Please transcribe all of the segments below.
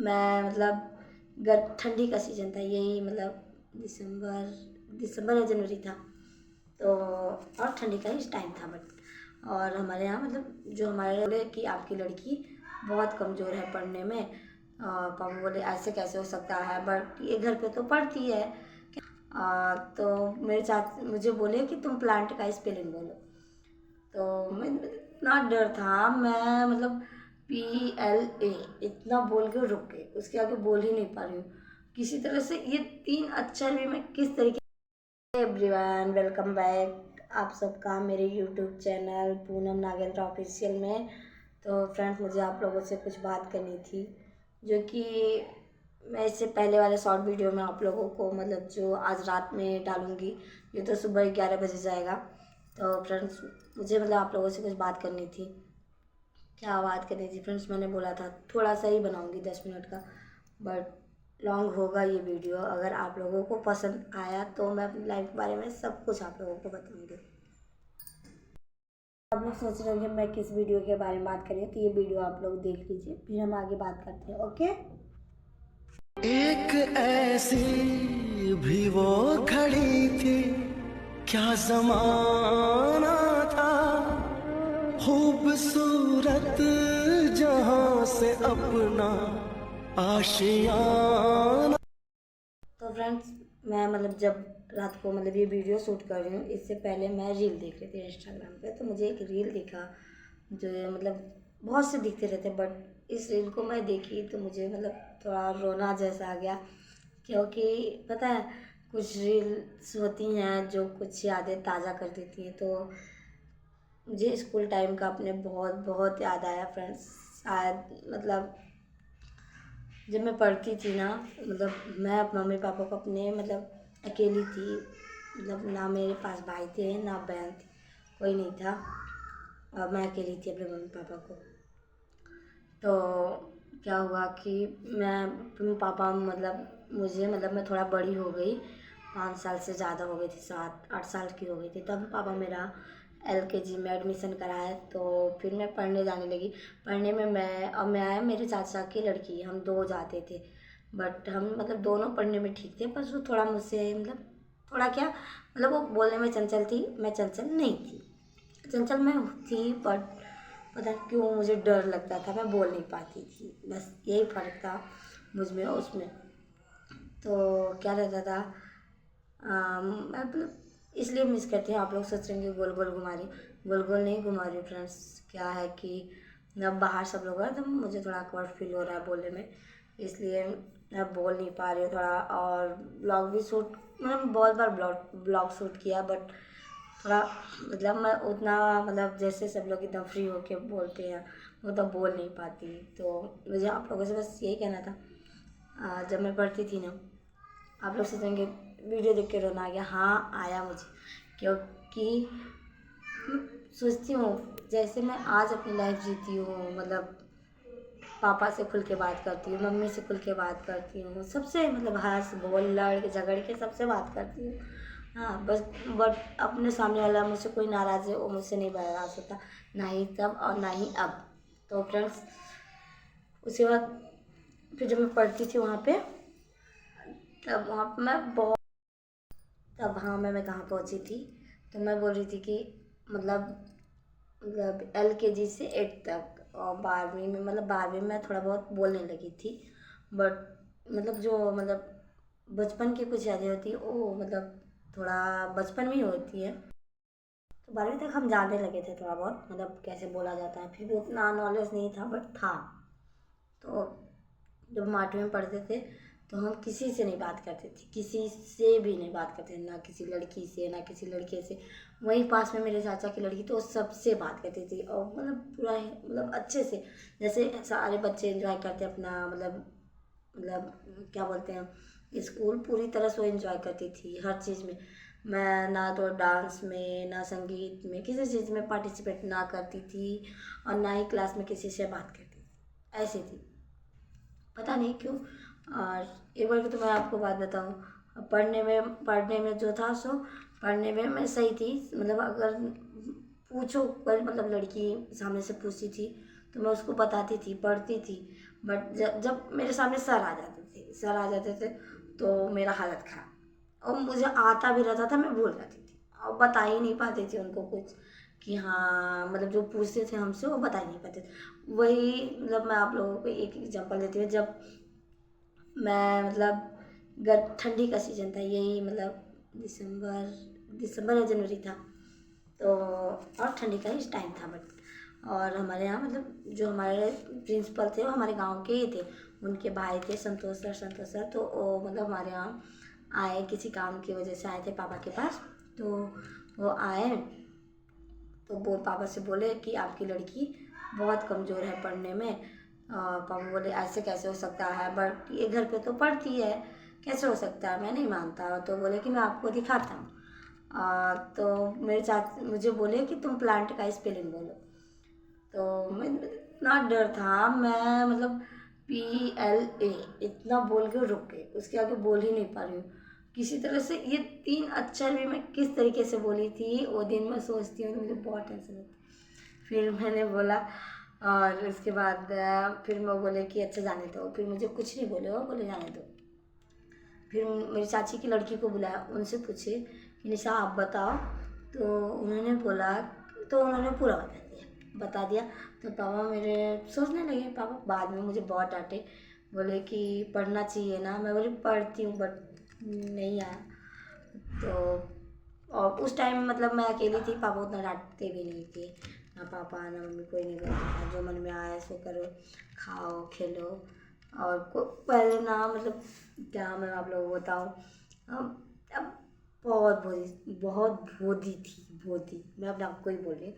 मैं मतलब ठंडी का सीज़न था, यही मतलब दिसंबर या जनवरी था। तो और ठंडी का ही टाइम था बट और हमारे यहाँ मतलब जो हमारे बोले कि आपकी लड़की बहुत कमज़ोर है पढ़ने में। पापा बोले ऐसे कैसे हो सकता है, बट ये घर पे तो पढ़ती है। तो मेरे मुझे बोले कि तुम प्लांट का स्पेलिंग बोलो। तो मैं इतना डर था, मैं मतलब PLA इतना बोल के रुक गई, उसके आगे बोल ही नहीं पा रही हूँ किसी तरह से। ये 3 अक्षर भी मैं किस तरीके। एवरीवन वेलकम बैक आप सबका मेरे YouTube channel Poonam Nagendra official में। तो फ्रेंड्स, मुझे आप लोगों से कुछ बात करनी थी, जो कि मैं इससे पहले वाले शॉर्ट वीडियो में आप लोगों को मतलब जो आज रात में डालूँगी, ये तो सुबह 11 बजे जाएगा। तो फ्रेंड्स, मुझे मतलब आप लोगों से कुछ बात करनी थी। क्या बात करनी थी फ्रेंड्स, मैंने बोला था थोड़ा सा ही बनाऊँगी 10 मिनट का, बट लॉन्ग होगा ये वीडियो। अगर आप लोगों को पसंद आया तो मैं अपनी लाइफ के बारे में सब कुछ आप लोगों को बताऊँगी। आप लोग सोच रहे होंगे मैं किस वीडियो के बारे में बात कर रही हूँ, तो ये वीडियो आप लोग देख लीजिए, फिर हम आगे बात करते हैं। ओके। एक ऐसी भी वो खड़ी थी, क्या जमाना था, खूबसूरत जहां से अपना आशियाना। तो फ्रेंड्स, मैं मतलब जब रात को मतलब ये वीडियो शूट कर रही हूँ, इससे पहले मैं रील देख रही थी इंस्टाग्राम पे। तो मुझे एक रील दिखा, जो मतलब बहुत से दिखते रहते, बट इस रील को मैं देखी तो मुझे मतलब थोड़ा रोना जैसा आ गया। क्योंकि पता है, कुछ रील्स होती हैं जो कुछ यादें ताज़ा कर देती हैं। तो मुझे स्कूल टाइम का अपने बहुत बहुत याद आया फ्रेंड्स। शायद मतलब जब मैं पढ़ती थी ना, मतलब मैं अपने मम्मी पापा को अपने मतलब अकेली थी, मतलब ना मेरे पास भाई थे ना बहन थी, कोई नहीं था, और मैं अकेली थी अपने मम्मी पापा को। तो क्या हुआ कि मैं पापा मतलब मुझे मतलब मैं थोड़ा बड़ी हो गई, 5 साल से ज़्यादा हो गई थी, 7-8 साल की हो गई थी, तब पापा मेरा LKG में एडमिशन कराया। तो फिर मैं पढ़ने जाने लगी। पढ़ने में मैं मेरे चाचा की लड़की, हम 2 जाते थे। बट हम मतलब दोनों पढ़ने में ठीक थे, बस वो थोड़ा मुझसे मतलब थोड़ा क्या मतलब वो बोलने में चंचल थी, मैं चंचल नहीं थी। चंचल मैं थी, बट पता नहीं क्यों मुझे डर लगता था, मैं बोल नहीं पाती थी, बस यही फ़र्क था मुझ में और उसमें। तो क्या रहता था, मैं मतलब इसलिए मिस करती हूँ। आप लोग सोच रहे हैं कि गोल गोल घुमा रही, गोल गोल नहीं घुमा रही फ्रेंड्स। क्या है कि जब बाहर सब लोग हैं तो मुझे थोड़ा awkward फील हो रहा है बोलने में, इसलिए मैं बोल नहीं पा रही हूँ थोड़ा। और ब्लॉग भी शूट मतलब बहुत बार ब्लॉग शूट किया, बट थोड़ा मतलब मैं उतना मतलब जैसे सब लोग एकदम फ्री होके बोलते हैं वो तो बोल नहीं पाती। तो मुझे आप लोगों से बस यही कहना था। जब मैं पढ़ती थी ना, आप लोग सोचेंगे वीडियो देख के रोना आ गया, हाँ आया मुझे, क्योंकि सोचती हूँ जैसे मैं आज अपनी लाइफ जीती हूँ, मतलब पापा से खुल के बात करती हूँ, मम्मी से खुल के बात करती हूँ, सबसे मतलब हंस बोल लड़ के झगड़ के सबसे बात करती हूँ। हाँ बस, बट अपने सामने वाला मुझसे कोई नाराज़ है वो मुझसे नहीं बर्दाश्त होता, ना ही तब और ना ही अब। तो फ्रेंड्स, उसके बाद फिर जब मैं पढ़ती थी वहाँ पे, तब वहाँ पे मैं बहुत तब हाँ मैं कहाँ पहुँची थी। तो मैं बोल रही थी कि मतलब LKG से 8 तक, और 12वीं में मतलब 12वीं में थोड़ा बहुत बोलने लगी थी। बट मतलब जो मतलब बचपन की कुछ यादें होती है वो मतलब थोड़ा बचपन में ही होती है। तो 12वीं तक हम जानने लगे थे थोड़ा बहुत, मतलब कैसे बोला जाता है, फिर भी उतना नॉलेज नहीं था बट था। तो जब हम 8वीं में पढ़ते थे तो हम किसी से नहीं बात करते थे, किसी से भी नहीं बात करते थे, ना किसी लड़की से ना किसी लड़के से। वहीं पास में मेरे चाचा की लड़की, तो वो सबसे बात करती थी, और मतलब पूरा ही मतलब अच्छे से, जैसे सारे बच्चे एंजॉय करते हैं अपना मतलब क्या बोलते हैं स्कूल, पूरी तरह से वो एंजॉय करती थी हर चीज़ में। मैं ना तो डांस में ना संगीत में किसी चीज़ में पार्टिसिपेट ना करती थी, और ना ही क्लास में किसी से बात करती थी, ऐसी थी, पता नहीं क्यों। और एक बार की तो मैं आपको बात बताऊँ, पढ़ने में जो था सो पढ़ने में मैं सही थी, मतलब अगर पूछो कोई मतलब लड़की सामने से पूछती थी तो मैं उसको बताती थी, पढ़ती थी। बट जब जब मेरे सामने सर आ जाते थे तो मेरा हालत खराब, और मुझे आता भी रहता था, मैं भूल जाती थी और बता ही नहीं पाती थी उनको कुछ कि हाँ, मतलब जो पूछते थे हमसे वो बता ही नहीं पाते थे। वही मतलब मैं आप लोगों को एक एग्जांपल देती हूँ। जब मैं मतलब ठंडी का सीज़न था, यही मतलब दिसंबर या जनवरी था, तो और ठंडी का ही टाइम था। बट और हमारे यहाँ मतलब जो हमारे प्रिंसिपल थे वो हमारे गांव के ही थे, उनके भाई थे संतोष सर, तो वो मतलब हमारे यहाँ आए, किसी काम की वजह से आए थे पापा के पास। तो वो आए तो वो पापा से बोले कि आपकी लड़की बहुत कमज़ोर है पढ़ने में। पापा बोले ऐसे कैसे हो सकता है, बट ये घर पे तो पढ़ती है, कैसे हो सकता है, मैं नहीं मानता। तो बोले कि मैं आपको दिखाता हूँ। तो मेरे मुझे बोले कि तुम प्लांट का स्पेलिंग बोलो। तो मैं इतना डर था, मैं मतलब PLA इतना बोल के रुक गई, उसके आगे बोल ही नहीं पा रही हूँ किसी तरह से। ये 3 अक्षर भी मैं किस तरीके से बोली थी वो दिन मैं सोचती हूँ तो मुझे बहुत टेंशन होती है। फिर मैंने बोला, और उसके बाद फिर वो बोले कि अच्छा जाने दो, फिर मुझे कुछ नहीं बोले, वो बोले जाने दो। फिर मेरी चाची की लड़की को बुलाया, उनसे पूछे कि निशा आप बताओ। तो उन्होंने बोला, तो उन्होंने पूरा बता दिया। तो पापा मेरे सोचने लगे, पापा बाद में मुझे बहुत डांटे, बोले कि पढ़ना चाहिए ना। मैं बोली पढ़ती हूँ बट नहीं आया। तो और उस टाइम मतलब मैं अकेली थी, पापा उतना डांटते भी नहीं थे, ना पापा ना मम्मी, कोई नहीं बोलता था, जो मन में आया सो करो, खाओ खेलो। और पहले ना मतलब क्या मैं आप लोगों को बताऊँ, अब बहुत भोदी थी, भोदी, मैं अपने आप को ही बोल रही हूँ,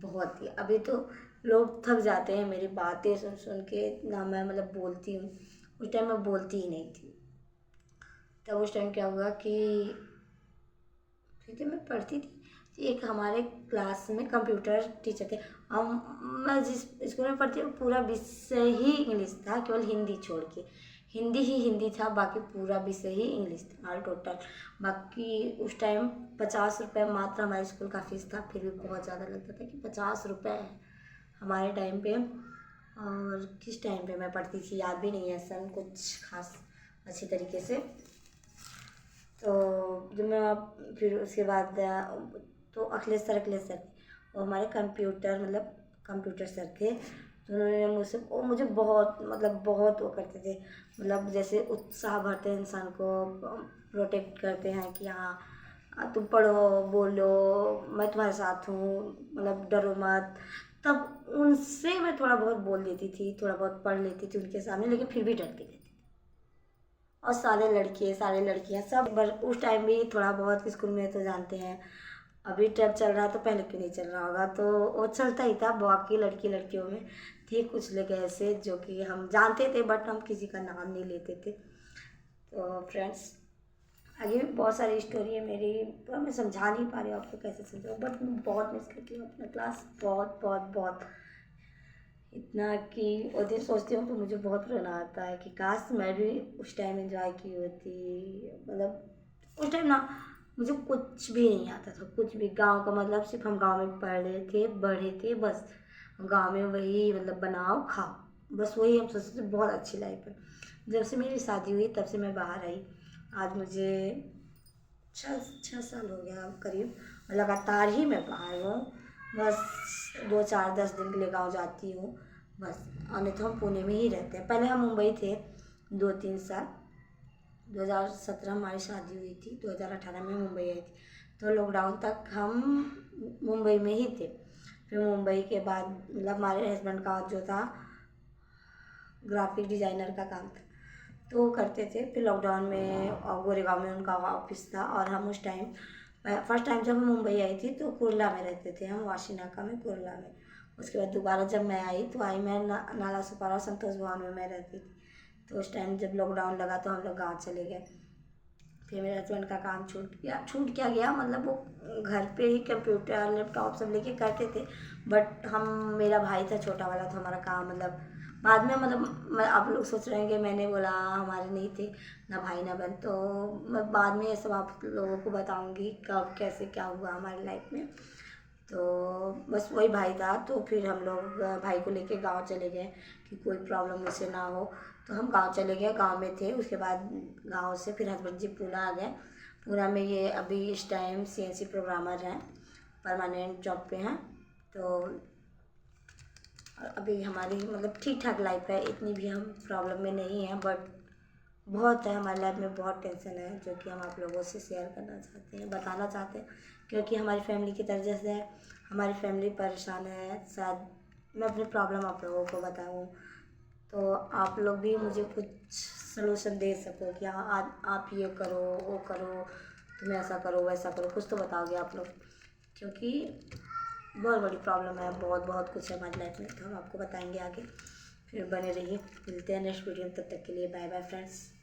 बहुत थी। अभी तो लोग थक जाते हैं मेरी बातें सुन सुन के, ना मैं मतलब बोलती हूँ। उस टाइम मैं बोलती ही नहीं थी। तब उस टाइम क्या हुआ कि क्योंकि मैं पढ़ती थी, एक हमारे क्लास में कंप्यूटर टीचर थे। हम मैं जिस स्कूल में पढ़ती हूँ पूरा विषय ही इंग्लिश था, केवल हिंदी छोड़ के, हिंदी था, बाकी पूरा विषय ही इंग्लिश था ऑल टोटल। बाकी उस टाइम 50 रुपये मात्र हमारे स्कूल का फीस था, फिर भी बहुत ज़्यादा लगता था कि 50 रुपये है हमारे टाइम पे। और किस टाइम पे मैं पढ़ती थी याद भी नहीं है सन कुछ खास अच्छी तरीके से। तो जब मैं फिर उसके बाद तो अखिलेश सर वो हमारे कंप्यूटर सर थे। तो उन्होंने मुझसे, वो मुझे बहुत मतलब बहुत वो करते थे, मतलब जैसे उत्साह भरते हैं इंसान को, प्रोटेक्ट करते हैं कि हाँ तुम पढ़ो बोलो, मैं तुम्हारे साथ हूँ, मतलब डरो मत। तब उनसे मैं थोड़ा बहुत बोल लेती थी, थोड़ा बहुत पढ़ लेती थी उनके सामने, लेकिन फिर भी डरती थी। और सारे लड़के सारे लड़कियां सब उस टाइम भी थोड़ा बहुत स्कूल में तो जानते हैं, अभी ट्रेंड चल रहा है तो पहले क्यों नहीं चल रहा होगा, तो वो चलता ही था। बाकी लड़कियों में थे कुछ लोग ऐसे जो कि हम जानते थे बट हम किसी का नाम नहीं लेते थे। तो फ्रेंड्स आगे भी बहुत सारी स्टोरी है मेरी, पर मैं समझा नहीं पा रही हूँ आपको कैसे समझाऊँ, बट मैं बहुत मिस करती हूँ अपना क्लास, बहुत बहुत बहुत। इतना कि वो दिन सोचती हूँ तो मुझे बहुत रोना आता है कि काश मैं भी उस टाइम एंजॉय की होती। मतलब उस टाइम ना मुझे कुछ भी नहीं आता था, कुछ भी। गांव का मतलब सिर्फ हम गांव में पढ़े थे बढ़े थे, बस गांव में वही मतलब बनाओ खाओ, बस वही हम सोचते थे, बहुत अच्छी लाइफ है। जब से मेरी शादी हुई तब से मैं बाहर आई, आज मुझे 6 साल हो गया करीब, और लगातार ही मैं बाहर हूँ। बस 2 4 10 दिन के लिए गाँव जाती हूँ बस, और नहीं तो हम पुणे में ही रहते हैं। पहले हम मुंबई थे 2 3 साल, 2017 हमारी शादी हुई थी, 2018 में मुंबई आई थी, तो लॉकडाउन तक हम मुंबई में ही थे। फिर मुंबई के बाद मतलब हमारे हस्बैंड का जो था ग्राफिक डिज़ाइनर का काम था, तो वो करते थे। फिर लॉकडाउन में गोरेगांव में उनका ऑफिस था, और हम उस टाइम फर्स्ट टाइम जब मैं मुंबई आई थी तो कुर्ला में रहते थे हम, वाशीनाका में, कुर्ला में। उसके बाद दोबारा जब मैं आई तो मैं नाला सुपारा संतोष भवन में मैं रहती थी। तो उस टाइम जब लॉकडाउन लगा तो हम लोग गाँव चले गए। फिर मेरे हस्बैंड का काम छूट क्या गया, मतलब वो घर पे ही कंप्यूटर लैपटॉप सब लेके करते थे, बट हम, मेरा भाई था छोटा वाला, तो हमारा काम मतलब बाद में, मतलब मैं, आप लोग सोच रहे हैं कि मैंने बोला हमारे नहीं थे ना भाई ना बहन, तो मैं बाद में ये सब आप लोगों को बताऊंगी कब कैसे क्या हुआ हमारी लाइफ में। तो बस वही भाई था, तो फिर हम लोग भाई को लेके गांव चले गए कि कोई प्रॉब्लम उसे ना हो। तो हम गांव चले गए, गांव में थे। उसके बाद गांव से फिर हस्बैंड जी पूना आ गए। पूना में ये अभी इस टाइम CNC प्रोग्रामर हैं, परमानेंट जॉब पे हैं। तो अभी हमारी मतलब ठीक ठाक लाइफ है, इतनी भी हम प्रॉब्लम में नहीं हैं, बट बहुत है हमारी लाइफ में, बहुत टेंशन है जो कि हम आप लोगों से शेयर करना चाहते हैं, बताना चाहते हैं। क्योंकि हमारी फैमिली की तरह से हमारी फैमिली परेशान है। शायद मैं अपनी प्रॉब्लम आप लोगों को बताऊँ तो आप लोग भी मुझे कुछ सलूशन दे सको कि हाँ आप ये करो, वो करो, तुम ऐसा करो, वैसा करो, कुछ तो बताओगे आप लोग। क्योंकि बहुत बड़ी प्रॉब्लम है, बहुत बहुत कुछ है हमारी लाइफ में, तो हम आपको बताएंगे आगे। फिर बने रहिए, मिलते हैं नेक्स्ट वीडियो में। तब तक के लिए बाय बाय फ्रेंड्स।